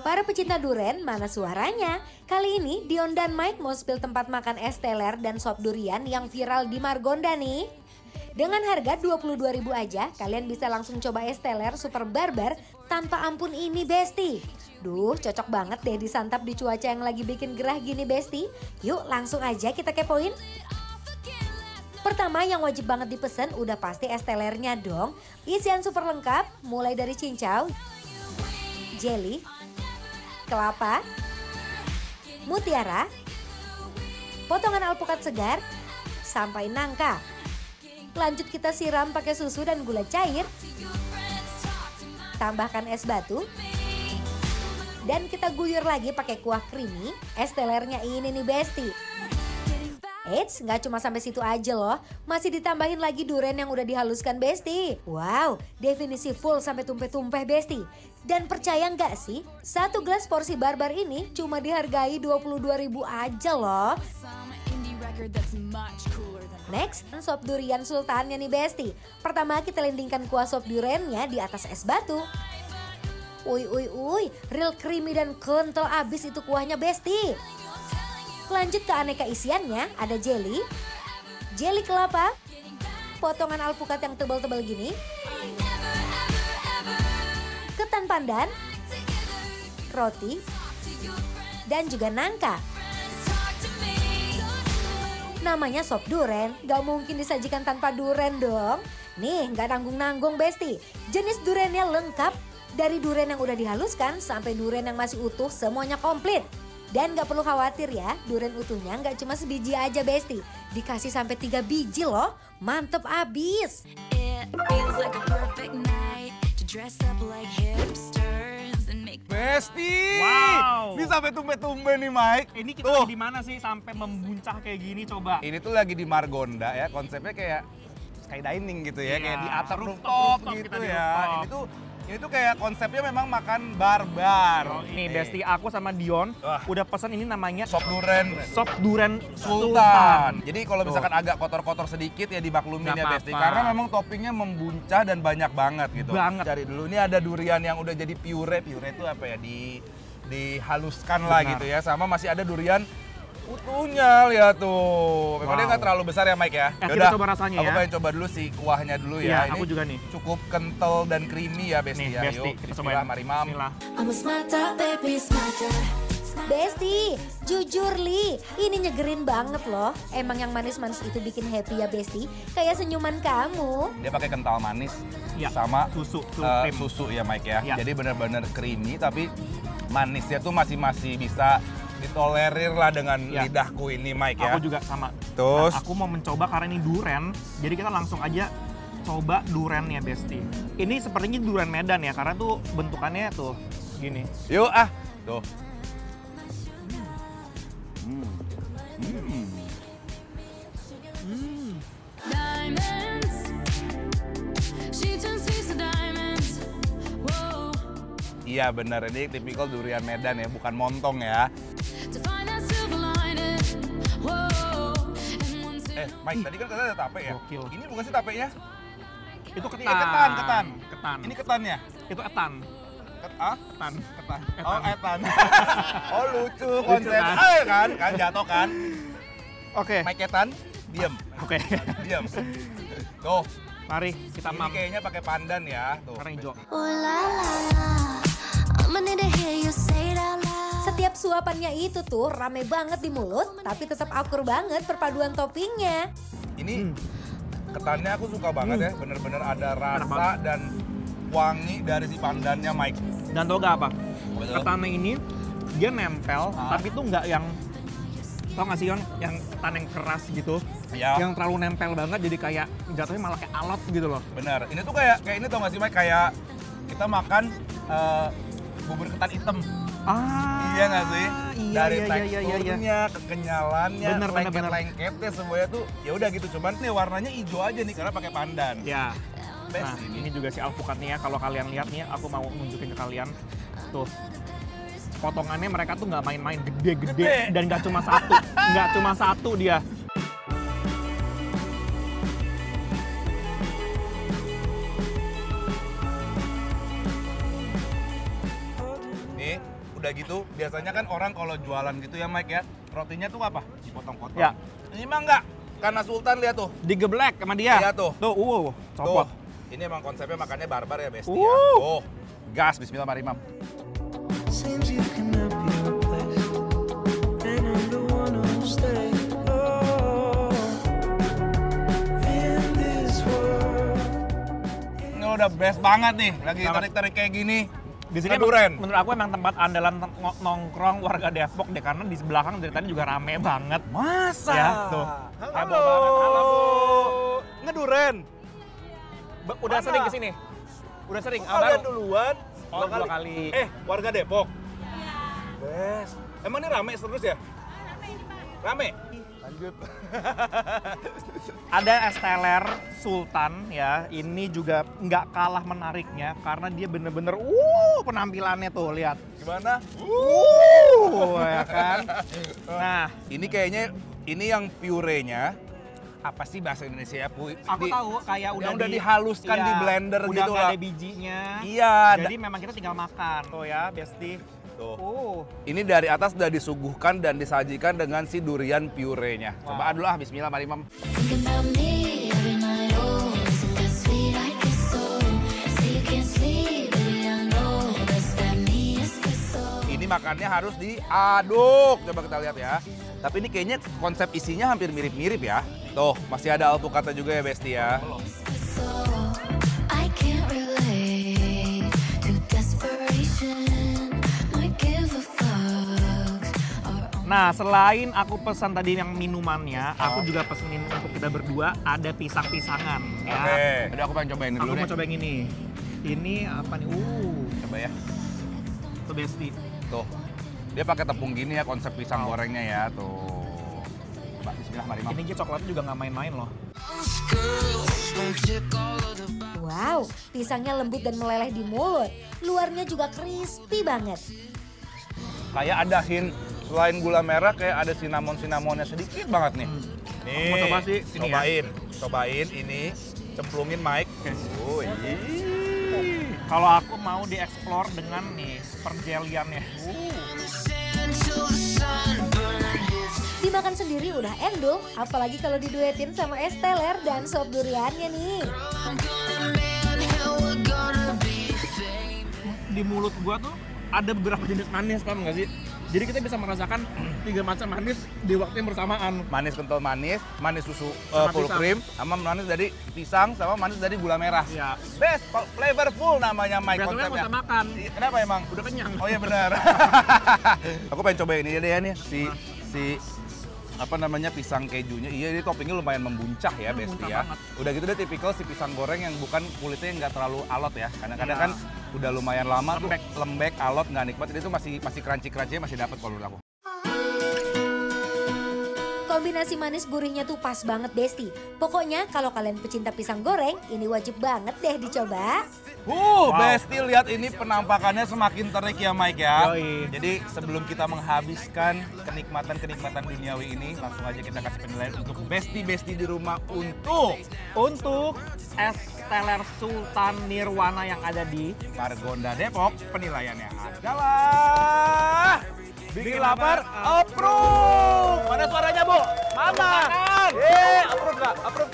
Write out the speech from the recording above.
Para pecinta duren, mana suaranya? Kali ini Dion dan Mike mau spill tempat makan es teler dan sop durian yang viral di Margonda nih. Dengan harga 22.000 aja, kalian bisa langsung coba es teler super barbar tanpa ampun ini Besti. Duh, cocok banget deh disantap di cuaca yang lagi bikin gerah gini Besti. Yuk langsung aja kita kepoin. Pertama yang wajib banget dipesan udah pasti es telernya dong. Isian super lengkap, mulai dari cincau, jelly, kelapa, mutiara, potongan alpukat segar, sampai nangka. Lanjut kita siram pakai susu dan gula cair. Tambahkan es batu. Dan kita guyur lagi pakai kuah creamy. Es telernya ini nih Besti. Eits, nggak cuma sampai situ aja loh. Masih ditambahin lagi duren yang udah dihaluskan Besti. Wow, definisi full sampai tumpeh-tumpeh Besti. Dan percaya nggak sih, satu gelas porsi barbar ini cuma dihargai 22.000 aja loh. Next, sop durian sultannya nih Besti. Pertama kita landingkan kuah sop duriannya di atas es batu. Uy, real creamy dan kental abis itu kuahnya Besti. Lanjut ke aneka isiannya, ada jelly kelapa, potongan alpukat yang tebal-tebal gini, ketan pandan, roti, dan juga nangka. Namanya sop duren, gak mungkin disajikan tanpa duren dong. Nih, gak nanggung-nanggung Besti. Jenis durennya lengkap, dari duren yang udah dihaluskan sampai duren yang masih utuh semuanya komplit. Dan gak perlu khawatir ya, duren utuhnya gak cuma sebiji aja Besti. Dikasih sampai 3 biji loh, mantep abis. Besti, wow, ini sampai tumbe-tumbe nih Mike. Ini kita lagi di mana sih sampai membuncah kayak gini coba? Ini tuh lagi di Margonda ya, konsepnya kayak sky dining gitu ya, Iya, kayak di atap rooftop gitu kita di ya. rooftop. Ini tuh kayak konsepnya memang makan barbar. Nih Besti, aku sama Dion Wah. udah pesan ini namanya Sop duren sop duren Sultan. Jadi kalau Tuh. misalkan agak kotor-kotor sedikit ya dimaklumin Nggak ya Besti. apa-apa. Karena memang toppingnya membuncah dan banyak banget gitu. Banget. Dari dulu ini ada durian yang udah jadi pure itu apa ya, dihaluskan lah Benar. gitu ya. Sama masih ada durian utuhnya, lihat tuh. Memang dia Wow. nggak terlalu besar ya Mike ya. Kita Yaudah, coba rasanya aku ya. pengen coba dulu sih kuahnya dulu Iya, ya. aku juga nih. Cukup kental dan creamy ya Besti Nih ya. Besti, Yuk, kita bismillah, cobain. mari mam. Bismillah. Besti, jujur Li, ini nyegerin banget loh. Emang yang manis-manis itu bikin happy ya Besti, kayak senyuman kamu. Dia pakai kental manis Iya, sama susu, krim. susu ya Mike ya. Iya. Jadi benar-benar creamy tapi manisnya tuh masih bisa ditolerir lah dengan Iya. lidahku ini Mike ya. Aku juga sama. Terus? Nah, aku mau mencoba karena ini duren, jadi kita langsung aja coba durennya Besti. Ini sepertinya duren Medan ya, karena tuh bentukannya tuh gini. Yuk tuh. Iya benar, ini tipikal durian Medan ya, bukan montong ya. Mike, tadi kan katanya ada tape ya? Gokil. Ini bukan sih tapenya? Itu Ini ketan. ketan. Ketan. Ini ketannya? Itu etan. Ketan. Ketan. Oh, etan. Oh, lucu Lucu, konsep. kan? Kan jatuh kan. Oke. Mike ketan, diam. Oke. Diam. Tuh, Mari kita ini mam. kayaknya pakai pandan ya. Tuh. Karena hijau. Setiap suapannya itu tuh rame banget di mulut, tapi tetap akur banget perpaduan toppingnya. Ini ketannya aku suka banget ya, bener-bener ada rasa banget. dan wangi dari si pandannya Mike. Dan tau gak apa? Betul. Ketannya ini dia nempel, tapi tuh nggak yang, tau gak sih yang ketan yang keras gitu, Ya. yang terlalu nempel banget, jadi kayak jatuhnya malah kayak alot gitu loh. Bener, ini tuh kayak ini tau gak sih Mike, kayak kita makan bubur ketan hitam. Iya nggak sih? Iya, Dari iya, iya, iya, teksturnya, kekenyalannya, Bener, bener, bener. lengket-lengketnya semuanya tuh ya udah gitu. Cuman nih warnanya hijau aja nih karena pakai pandan. Ya. Best Nah, ini juga si alpukatnya ya, kalau kalian lihat nih, aku mau nunjukin ke kalian. Tuh, potongannya mereka tuh nggak main-main, gede-gede, Gede. dan nggak cuma satu, nggak cuma satu dia. Udah gitu, biasanya kan orang kalau jualan gitu ya Mike ya, rotinya tuh apa? Dipotong-potong. Ya. Ini mah enggak, karena Sultan lihat tuh. Digeblek sama dia. Iya tuh. Tuh, copot. Tuh. Ini emang konsepnya makannya barbar ya Besti ya. Uh. Oh, gas, bismillah, mari Mam. Seems you cannot be replaced, and I'm the one who'll stay. Oh, in this world. Ini udah best banget nih, lagi Banget. tarik-tarik kayak gini. Di sini duren. menurut aku emang tempat andalan nongkrong warga Depok deh, karena di belakang dari tadi juga rame banget. Masa? Ya, tuh. Halo. Heboh banget. Halo, Bu. Ngeduren. Udah Mana? sering kesini? Udah sering? Kalian duluan? Oh, dua kali. Warga Depok? Iya. Best. Emang ini rame terus ya? Rame? Lanjut. Ada es teler Sultan ya, ini juga nggak kalah menariknya karena dia bener-bener penampilannya tuh, lihat. Gimana? Ya kan? Nah, Ini kayaknya, ini yang purenya, apa sih bahasa Indonesia ya? aku tahu kayak udah dihaluskan di blender udah gitu nggak lah. ada bijinya. Iya. Jadi memang kita tinggal makan. Tuh ya, Besti. Tuh. Ini dari atas sudah disuguhkan dan disajikan dengan si durian purenya. Coba dulu bismillah, mari Mam. Thinking about me every night, oh, is it that sweet I guess so? Say you can't sleep, baby, I know that's that me espresso. Ini makannya harus diaduk. Coba kita lihat ya. Tapi ini kayaknya konsep isinya hampir mirip-mirip ya. Tuh, masih ada alpukat juga ya Besti ya. So I can't relate to desperation. Might give a fuck. Nah, selain aku pesan tadi yang minumannya, aku juga pesenin untuk kita berdua ada pisang-pisangan ya. Oke. Jadi aku pengen cobain Aku dulu mau nih. coba yang ini. Ini apa nih? Coba ya. Tuh Besti. Tuh. Dia pakai tepung gini ya konsep pisang gorengnya ya. Tuh. Coba bismillah, mari Mam. Ini coklatnya juga nggak main-main loh. Wow, pisangnya lembut dan meleleh di mulut. Luarnya juga crispy banget. Kayak ada hint, selain gula merah kayak ada cinnamon-cinnamonnya sedikit banget nih. Nih, Mau coba sih, sini ya. cobain ini, cemplungin Mike. Oh, Kalau aku mau dieksplor dengan nih perjeliannya. Dimakan sendiri udah endul, apalagi kalau diduetin sama es teler dan sop duriannya nih. Di mulut gua tuh ada beberapa jenis manis, paham nggak sih? Jadi kita bisa merasakan 3 macam manis di waktu yang bersamaan. Manis kental manis, manis susu Sama full pisang. cream, sama manis dari pisang, sama manis dari gula merah. Ya. Best, flavorful namanya Mike Biasanya konsepnya. nggak usah makan. Kenapa emang? Udah kenyang. Oh iya benar. Aku pengen coba ini deh ya nih, si apa namanya pisang kejunya. Iya, ini toppingnya lumayan membuncah ya, Besti Membuncah ya. banget. Udah gitu dia tipikal si pisang goreng yang bukan kulitnya yang nggak terlalu alot ya. Kadang-kadang Iya. kan udah lumayan lama Lembek. tuh lembek, alot, nggak nikmat. Ini tuh masih crunchy-crunchy-nya masih dapat kalau menurut aku. Kombinasi manis gurihnya tuh pas banget Besti. Pokoknya kalau kalian pecinta pisang goreng, ini wajib banget deh dicoba. Wow. Besti lihat ini penampakannya semakin terik ya Mike ya. Yoi. Jadi sebelum kita menghabiskan kenikmatan duniawi ini, langsung aja kita kasih penilaian untuk Besti di rumah Untuk es teler Sultan Nirwana yang ada di Margonda Depok. Penilaiannya adalah Bikin Lapar Approve. Mana suaranya Bu? Mana? Approve nggak? Approve.